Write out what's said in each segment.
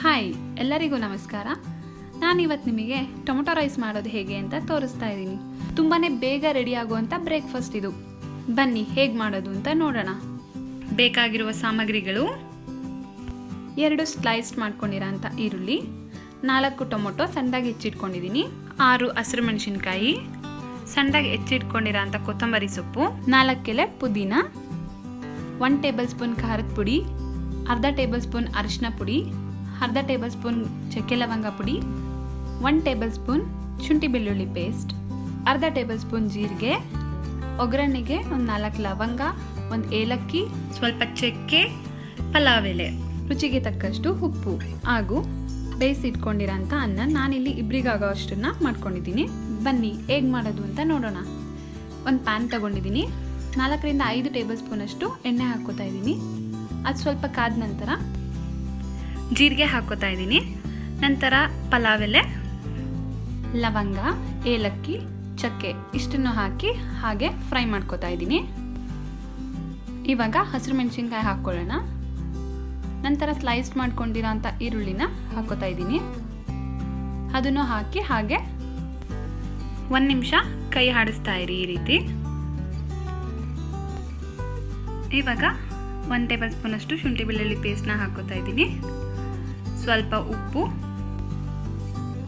Hi ಎಲ್ಲರಿಗೂ ನಮಸ್ಕಾರ. ನಾನಿವತ್ತು ನಿಮಗೆ ಟೊಮೊಟೊ ರೈಸ್ ಮಾಡೋದು ಹೇಗೆ ಅಂತ ತೋರಿಸ್ತಾ ಇದ್ದೀನಿ. ತುಂಬಾ ಬೇಗ ರೆಡಿ ಆಗುವಂಥ ಬ್ರೇಕ್ಫಾಸ್ಟ್ ಇದು. ಬನ್ನಿ ಹೇಗೆ ಮಾಡೋದು ಅಂತ ನೋಡೋಣ. ಬೇಕಾಗಿರುವ ಸಾಮಗ್ರಿಗಳು: 2 ಸ್ಲೈಸ್ ಮಾಡ್ಕೊಂಡಿರೋಂಥ ಈರುಳ್ಳಿ, 4 ಟೊಮೊಟೊ ಸಣ್ಣದಾಗಿ ಹೆಚ್ಚಿಟ್ಕೊಂಡಿದ್ದೀನಿ, 6 ಹಸಿರು ಮೆಣಸಿನ್ಕಾಯಿ, ಸಣ್ಣದಾಗಿ ಹೆಚ್ಚಿಟ್ಕೊಂಡಿರೋಂಥ ಕೊತ್ತಂಬರಿ ಸೊಪ್ಪು, 4 ಎಲೆ ಪುದೀನ, 1 ಟೇಬಲ್ ಸ್ಪೂನ್ ಖಾರದ ಪುಡಿ, ಅರ್ಧ ಟೇಬಲ್ ಸ್ಪೂನ್ ಅರಿಶಿನ ಪುಡಿ, ಅರ್ಧ ಟೇಬಲ್ ಸ್ಪೂನ್ ಚಕ್ಕೆ ಲವಂಗ ಪುಡಿ, 1 ಟೇಬಲ್ ಸ್ಪೂನ್ ಶುಂಠಿ ಬೆಳ್ಳುಳ್ಳಿ ಪೇಸ್ಟ್, ಅರ್ಧ ಟೇಬಲ್ ಸ್ಪೂನ್ ಜೀರಿಗೆ, ಒಗ್ಗರಣೆಗೆ ಒಂದು 4 ಲವಂಗ, 1 ಏಲಕ್ಕಿ, ಸ್ವಲ್ಪ ಚಕ್ಕೆ, ಪಲಾವ್ ಎಲೆ, ರುಚಿಗೆ ತಕ್ಕಷ್ಟು ಉಪ್ಪು ಹಾಗೂ ಬೇಯಿಸಿಟ್ಕೊಂಡಿರೋಂಥ ಅನ್ನ. ನಾನಿಲ್ಲಿ ಇಬ್ಬರಿಗಾಗೋ ಅಷ್ಟನ್ನು ಮಾಡ್ಕೊಂಡಿದ್ದೀನಿ. ಬನ್ನಿ ಹೇಗೆ ಮಾಡೋದು ಅಂತ ನೋಡೋಣ. ಒಂದು ಪ್ಯಾನ್ ತಗೊಂಡಿದ್ದೀನಿ, 4 ರಿಂದ 5 ಟೇಬಲ್ ಸ್ಪೂನಷ್ಟು ಎಣ್ಣೆ ಹಾಕ್ಕೋತಾ ಇದ್ದೀನಿ. ಅದು ಸ್ವಲ್ಪ ಕಾದ ನಂತರ ಜೀರಿಗೆ ಹಾಕ್ಕೋತಾ ಇದ್ದೀನಿ. ನಂತರ ಪಲಾವ್ ಎಲೆ, ಲವಂಗ, ಏಲಕ್ಕಿ, ಚಕ್ಕೆ ಇಷ್ಟನ್ನು ಹಾಕಿ ಹಾಗೆ ಫ್ರೈ ಮಾಡ್ಕೋತಾ ಇದ್ದೀನಿ. ಇವಾಗ ಹಸಿರು ಮೆಣಸಿನ್ಕಾಯಿ ಹಾಕ್ಕೊಳ್ಳೋಣ. ನಂತರ ಸ್ಲೈಸ್ ಮಾಡ್ಕೊಂಡಿರೋಂಥ ಈರುಳ್ಳಿನ ಹಾಕ್ಕೋತಾ ಇದ್ದೀನಿ. ಅದನ್ನು ಹಾಕಿ ಹಾಗೆ 1 ನಿಮಿಷ ಕೈ ಆಡಿಸ್ತಾ ಇರಿ ಈ ರೀತಿ. ಇವಾಗ 1 ಟೇಬಲ್ ಸ್ಪೂನಷ್ಟು ಶುಂಠಿ ಬೆಳ್ಳುಳ್ಳಿ ಪೇಸ್ಟ್ನ ಹಾಕ್ಕೋತಾ ಇದ್ದೀನಿ. ಸ್ವಲ್ಪ ಉಪ್ಪು,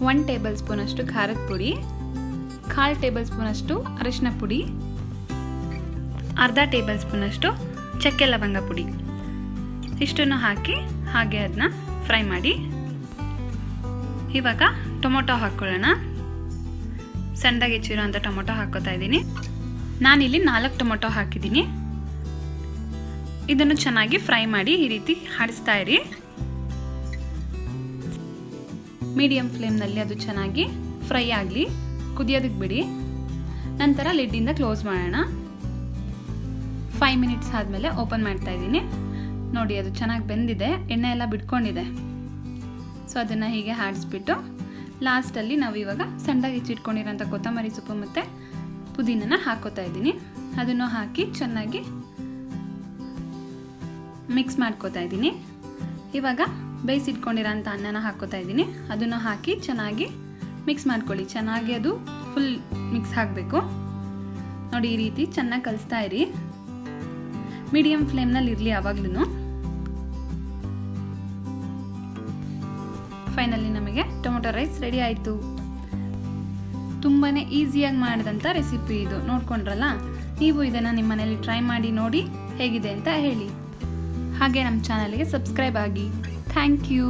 1 ಟೇಬಲ್ ಸ್ಪೂನಷ್ಟು ಖಾರದ ಪುಡಿ, 1/4 ಟೇಬಲ್ ಸ್ಪೂನಷ್ಟು ಅರಿಶಿನ ಪುಡಿ, ಅರ್ಧ ಟೇಬಲ್ ಸ್ಪೂನಷ್ಟು ಚಕ್ಕೆ ಲವಂಗ ಪುಡಿ ಇಷ್ಟನ್ನು ಹಾಕಿ ಹಾಗೆ ಅದನ್ನ ಫ್ರೈ ಮಾಡಿ. ಇವಾಗ ಟೊಮೊಟೊ ಹಾಕ್ಕೊಳ್ಳೋಣ. ಸಣ್ಣದಾಗಿ ಹೆಚ್ಚಿರೋಂಥ ಟೊಮೊಟೊ ಹಾಕ್ಕೋತಾ ಇದ್ದೀನಿ. ನಾನಿಲ್ಲಿ 4 ಟೊಮೊಟೊ ಹಾಕಿದ್ದೀನಿ. ಇದನ್ನು ಚೆನ್ನಾಗಿ ಫ್ರೈ ಮಾಡಿ ಈ ರೀತಿ ಆಡಿಸ್ತಾ ಇರಿ. ಮೀಡಿಯಂ ಫ್ಲೇಮ್ನಲ್ಲಿ ಅದು ಚೆನ್ನಾಗಿ ಫ್ರೈ ಆಗಲಿ, ಕುದಿಯೋದಕ್ಕೆ ಬಿಡಿ. ನಂತರ ಲಿಡ್ಡಿಂದ ಕ್ಲೋಸ್ ಮಾಡೋಣ. 5 ಮಿನಿಟ್ಸ್ ಆದಮೇಲೆ ಓಪನ್ ಮಾಡ್ತಾ ಇದ್ದೀನಿ. ನೋಡಿ, ಅದು ಚೆನ್ನಾಗಿ ಬೆಂದಿದೆ, ಎಣ್ಣೆ ಎಲ್ಲ ಬಿಟ್ಕೊಂಡಿದೆ. ಸೊ ಅದನ್ನು ಹೀಗೆ ಆಡಿಸ್ಬಿಟ್ಟು ಲಾಸ್ಟಲ್ಲಿ ನಾವು ಇವಾಗ ಸಣ್ಣದಾಗಿ ಹೆಚ್ಚಿಟ್ಕೊಂಡಿರೋಂಥ ಕೊತ್ತಂಬರಿ ಸೊಪ್ಪು ಮತ್ತು ಪುದೀನನ ಹಾಕ್ಕೋತಾ ಇದ್ದೀನಿ. ಅದನ್ನು ಹಾಕಿ ಚೆನ್ನಾಗಿ ಮಿಕ್ಸ್ ಮಾಡ್ಕೋತಾ ಇದ್ದೀನಿ. ಇವಾಗ ಬೇಯಿಸಿಟ್ಕೊಂಡಿರೋಂಥ ಅನ್ನನ ಹಾಕ್ಕೋತಾ ಇದ್ದೀನಿ. ಅದನ್ನು ಹಾಕಿ ಚೆನ್ನಾಗಿ ಮಿಕ್ಸ್ ಮಾಡ್ಕೊಳ್ಳಿ. ಚೆನ್ನಾಗಿ ಅದು ಫುಲ್ ಮಿಕ್ಸ್ ಆಗಬೇಕು. ನೋಡಿ, ಈ ರೀತಿ ಚೆನ್ನಾಗಿ ಕಲಿಸ್ತಾ ಇರಿ. ಮೀಡಿಯಂ ಫ್ಲೇಮ್ನಲ್ಲಿ ಇರಲಿ ಯಾವಾಗ್ಲೂ. ಫೈನಲಿ ನಮಗೆ ಟೊಮೊಟೊ ರೈಸ್ ರೆಡಿ ಆಯಿತು. ತುಂಬಾ ಈಸಿಯಾಗಿ ಮಾಡಿದಂಥ ರೆಸಿಪಿ ಇದು. ನೋಡ್ಕೊಂಡ್ರಲ್ಲ, ನೀವು ಇದನ್ನು ನಿಮ್ಮ ಮನೇಲಿ ಟ್ರೈ ಮಾಡಿ ನೋಡಿ ಹೇಗಿದೆ ಅಂತ ಹೇಳಿ. ಹಾಗೆ ನಮ್ಮ ಚಾನಲ್ಗೆ ಸಬ್ಸ್ಕ್ರೈಬ್ ಆಗಿ. Thank you.